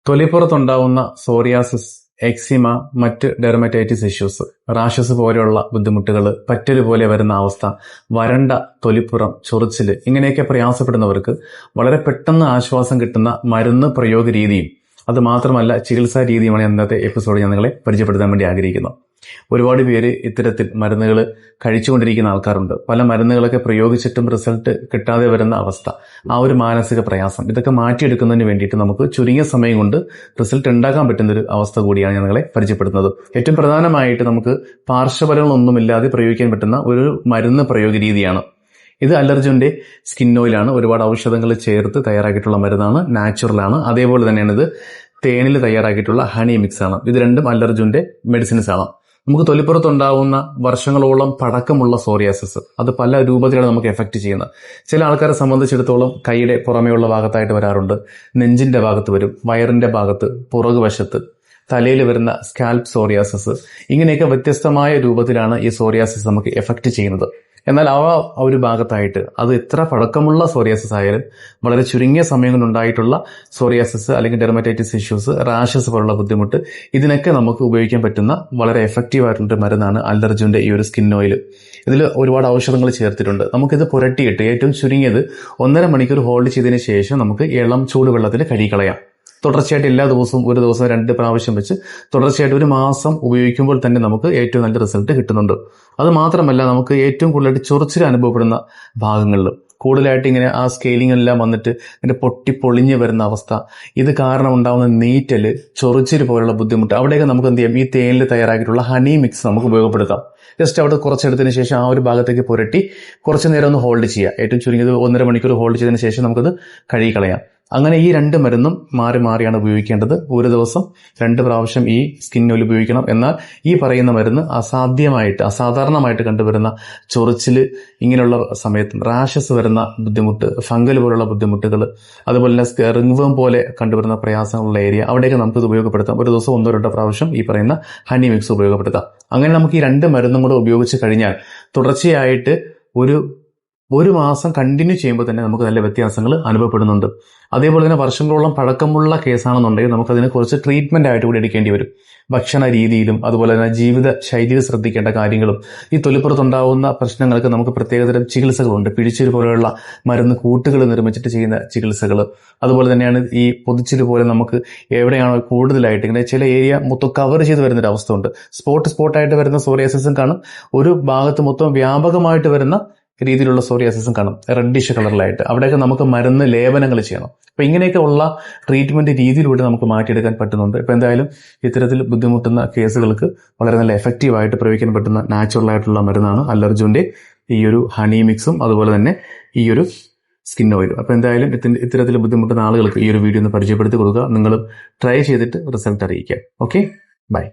തൊലിപ്പുറത്തുണ്ടാവുന്ന psoriasis, eczema, മറ്റ് dermatitis issues, rashes പോലെയുള്ള ബുദ്ധിമുട്ടുകൾ, പറ്റല് പോലെ വരുന്ന അവസ്ഥ, വരണ്ട തൊലിപ്പുറം, ചൊറിച്ചില്, ഇങ്ങനെയൊക്കെ പ്രയാസപ്പെടുന്നവർക്ക് വളരെ പെട്ടെന്ന് ആശ്വാസം കിട്ടുന്ന മരുന്ന് പ്രയോഗ രീതിയും അത് മാത്രമല്ല ചികിത്സാ രീതിയുമാണ് ഇന്നത്തെ എപ്പിസോഡ് ഞാൻ നിങ്ങളെ പരിചയപ്പെടുത്താൻ വേണ്ടി ആഗ്രഹിക്കുന്നത്. ഒരുപാട് പേര് ഇത്തരത്തിൽ മരുന്നുകൾ കഴിച്ചുകൊണ്ടിരിക്കുന്ന ആൾക്കാരുണ്ട്. പല മരുന്നുകളൊക്കെ പ്രയോഗിച്ചിട്ടും റിസൾട്ട് കിട്ടാതെ വരുന്ന അവസ്ഥ, ആ ഒരു മാനസിക പ്രയാസം, ഇതൊക്കെ മാറ്റിയെടുക്കുന്നതിന് വേണ്ടിയിട്ട് നമുക്ക് ചുരുങ്ങിയ സമയം കൊണ്ട് റിസൾട്ട് ഉണ്ടാക്കാൻ പറ്റുന്ന ഒരു അവസ്ഥ കൂടിയാണ് ഞാൻ നിങ്ങളെ പരിചയപ്പെടുത്തുന്നത്. ഏറ്റവും പ്രധാനമായിട്ട് നമുക്ക് പാർശ്വഫലങ്ങളൊന്നുമില്ലാതെ പ്രയോഗിക്കാൻ പറ്റുന്ന ഒരു മരുന്ന് പ്രയോഗ രീതിയാണ് ഇത്. അലർജുന്റെ സ്കിൻ ഓയിലാണ്. ഒരുപാട് ഔഷധങ്ങൾ ചേർത്ത് തയ്യാറാക്കിയിട്ടുള്ള മരുന്നാണ്, നാച്ചുറലാണ്. അതേപോലെ തന്നെയാണ് ഇത് തേനിൽ തയ്യാറാക്കിയിട്ടുള്ള ഹണി മിക്സ് ആണ്. ഇത് രണ്ടും അലർജുന്റെ മെഡിസിൻസ് ആണ്. നമുക്ക് തൊലിപ്പുറത്തുണ്ടാവുന്ന വർഷങ്ങളോളം പഴക്കമുള്ള സോറിയാസിസ് അത് പല രൂപത്തിലാണ് നമുക്ക് എഫക്ട് ചെയ്യുന്നത്. ചില ആൾക്കാരെ സംബന്ധിച്ചിടത്തോളം കൈയുടെ പുറമേയുള്ള ഭാഗത്തായിട്ട് വരാറുണ്ട്, നെഞ്ചിന്റെ ഭാഗത്ത് വരും, വയറിന്റെ ഭാഗത്ത്, പുറകുവശത്ത്, തലയിൽ വരുന്ന സ്കാൽപ് സോറിയാസിസ്, ഇങ്ങനെയൊക്കെ വ്യത്യസ്തമായ രൂപത്തിലാണ് ഈ സോറിയാസിസ് നമുക്ക് എഫക്ട് ചെയ്യുന്നത്. എന്നാൽ ആ ഒരു ഭാഗത്തായിട്ട് അത് എത്ര പഴക്കമുള്ള സോറിയാസിസ് ആയാലും വളരെ ചുരുങ്ങിയ സമയം കൊണ്ടുണ്ടായിട്ടുള്ള സോറിയാസിസ് അല്ലെങ്കിൽ ഡെർമറ്റൈറ്റിസ് ഇഷ്യൂസ്, റാഷസ് പോലുള്ള ബുദ്ധിമുട്ട്, ഇതിനൊക്കെ നമുക്ക് ഉപയോഗിക്കാൻ പറ്റുന്ന വളരെ എഫക്റ്റീവ് ആയിട്ടുള്ള മരുന്നാണ് അലർജുന്റെ ഈ ഒരു സ്കിൻ ഓയിൽ. ഇതിൽ ഒരുപാട് ഔഷധങ്ങൾ ചേർത്തിട്ടുണ്ട്. നമുക്കിത് പുരട്ടിയിട്ട് ഏറ്റവും ചുരുങ്ങിയത് 1.5 മണിക്കൂർ ഹോൾഡ് ചെയ്തതിന് ശേഷം നമുക്ക് ഇളം ചൂടുവെള്ളത്തിൽ കഴുകിക്കളയാം. തുടർച്ചയായിട്ട് എല്ലാ ദിവസവും ഒരു ദിവസം 2 പ്രാവശ്യം വെച്ച് തുടർച്ചയായിട്ട് 1 മാസം ഉപയോഗിക്കുമ്പോൾ തന്നെ നമുക്ക് ഏറ്റവും നല്ല റിസൾട്ട് കിട്ടുന്നുണ്ട്. അത് മാത്രമല്ല, നമുക്ക് ഏറ്റവും കൂടുതലായിട്ട് ചൊറിച്ചിൽ അനുഭവപ്പെടുന്ന ഭാഗങ്ങളിൽ കൂടുതലായിട്ട് ഇങ്ങനെ ആ സ്കെയിലിംഗ് എല്ലാം വന്നിട്ട് ഇങ്ങനെ പൊട്ടിപ്പൊളിഞ്ഞ് വരുന്ന അവസ്ഥ, ഇത് കാരണം ഉണ്ടാകുന്ന നീറ്റല്, ചൊറിച്ചിൽ പോലുള്ള ബുദ്ധിമുട്ട്, അവിടെയൊക്കെ നമുക്ക് എന്ത് ചെയ്യാം, ഈ തേനിൽ തയ്യാറാക്കിയിട്ടുള്ള ഹണി മിക്സ് നമുക്ക് ഉപയോഗപ്പെടുത്താം. ജസ്റ്റ് അവിടെ കുറച്ചെടുത്തതിന് ശേഷം ആ ഒരു ഭാഗത്തേക്ക് പുരട്ടി കുറച്ച് നേരം ഒന്ന് ഹോൾഡ് ചെയ്യുക. ഏറ്റവും ചുരുങ്ങിയത് 1.5 മണിക്കൂർ ഹോൾഡ് ചെയ്തതിന് ശേഷം നമുക്കത് കഴുകിക്കളയാം. അങ്ങനെ ഈ 2 മരുന്നും മാറി മാറിയാണ് ഉപയോഗിക്കേണ്ടത്. ഒരു ദിവസം 2 പ്രാവശ്യം ഈ സ്കിൻ ഓയിൽ ഉപയോഗിക്കണം. എന്നാൽ ഈ പറയുന്ന മരുന്ന് അസാധാരണമായിട്ട് കണ്ടുവരുന്ന ചൊറിച്ചില്, ഇങ്ങനെയുള്ള സമയത്തും റാഷസ് വരുന്ന ബുദ്ധിമുട്ട്, ഫംഗൽ പോലുള്ള ബുദ്ധിമുട്ടുകൾ, അതുപോലെ തന്നെ റിംഗ്വേം പോലെ കണ്ടുവരുന്ന പ്രയാസങ്ങളുള്ള ഏരിയ, അവിടെയൊക്കെ നമുക്കിത് ഉപയോഗപ്പെടുത്താം. ഒരു ദിവസം 1-2 പ്രാവശ്യം ഈ പറയുന്ന ഹണി മിക്സ് ഉപയോഗപ്പെടുത്താം. അങ്ങനെ നമുക്ക് ഈ 2 മരുന്നും കൂടെ ഉപയോഗിച്ച് കഴിഞ്ഞാൽ തുടർച്ചയായിട്ട് ഒരു മാസം കണ്ടിന്യൂ ചെയ്യുമ്പോൾ തന്നെ നമുക്ക് നല്ല വ്യത്യാസങ്ങൾ അനുഭവപ്പെടുന്നുണ്ട്. അതേപോലെ തന്നെ വർഷങ്ങളോളം പഴക്കമുള്ള കേസാണെന്നുണ്ടെങ്കിൽ നമുക്കതിനെ കുറച്ച് ട്രീറ്റ്മെന്റ് ആയിട്ട് കൂടി എടുക്കേണ്ടി വരും. ഭക്ഷണ രീതിയിലും അതുപോലെ തന്നെ ജീവിത ശൈലിയിൽ ശ്രദ്ധിക്കേണ്ട കാര്യങ്ങളും, ഈ തൊലിപ്പുറത്തുണ്ടാവുന്ന പ്രശ്നങ്ങൾക്ക് നമുക്ക് പ്രത്യേകതരം ചികിത്സകളുണ്ട്. പിഴിച്ചില് പോലെയുള്ള മരുന്ന് കൂട്ടുകൾ നിർമ്മിച്ചിട്ട് ചെയ്യുന്ന ചികിത്സകൾ, അതുപോലെ തന്നെയാണ് ഈ പൊതിച്ചില് പോലെ നമുക്ക് എവിടെയാണോ കൂടുതലായിട്ട് ഇങ്ങനെ ചില ഏരിയ മൊത്തം കവർ ചെയ്ത് വരുന്നൊരു അവസ്ഥ ഉണ്ട്. സ്പോട്ടായിട്ട് വരുന്ന സോറിയാസിസും കാണും, ഒരു ഭാഗത്ത് മൊത്തം വ്യാപകമായിട്ട് വരുന്ന രീതിയിലുള്ള സോറിയാസിസും കാണും, റെഡിഷ് കളറിലായിട്ട്. അവിടെയൊക്കെ നമുക്ക് മരുന്ന് ലേപനങ്ങൾ ചെയ്യണം. അപ്പൊ ഇങ്ങനെയൊക്കെ ഉള്ള ട്രീറ്റ്മെന്റ് രീതിയിലൂടെ നമുക്ക് മാറ്റിയെടുക്കാൻ പറ്റുന്നുണ്ട്. ഇപ്പൊ എന്തായാലും ഇത്തരത്തിൽ ബുദ്ധിമുട്ടുന്ന കേസുകൾക്ക് വളരെ നല്ല എഫക്റ്റീവ് ആയിട്ട് പ്രയോഗിക്കാൻ പറ്റുന്ന നാച്ചുറൽ ആയിട്ടുള്ള മരുന്നാണ് അലർജുന്റെ ഈ ഒരു ഹണി മിക്സും അതുപോലെ തന്നെ ഈ ഒരു സ്കിൻ ഓയിലും. അപ്പൊ എന്തായാലും ഇത്തരത്തിൽ ബുദ്ധിമുട്ടുന്ന ആളുകൾക്ക് ഈ ഒരു വീഡിയോ ഒന്ന് പരിചയപ്പെടുത്തി കൊടുക്കുക. നിങ്ങൾ ട്രൈ ചെയ്തിട്ട് റിസൾട്ട് അറിയിക്കുക. Okay, by.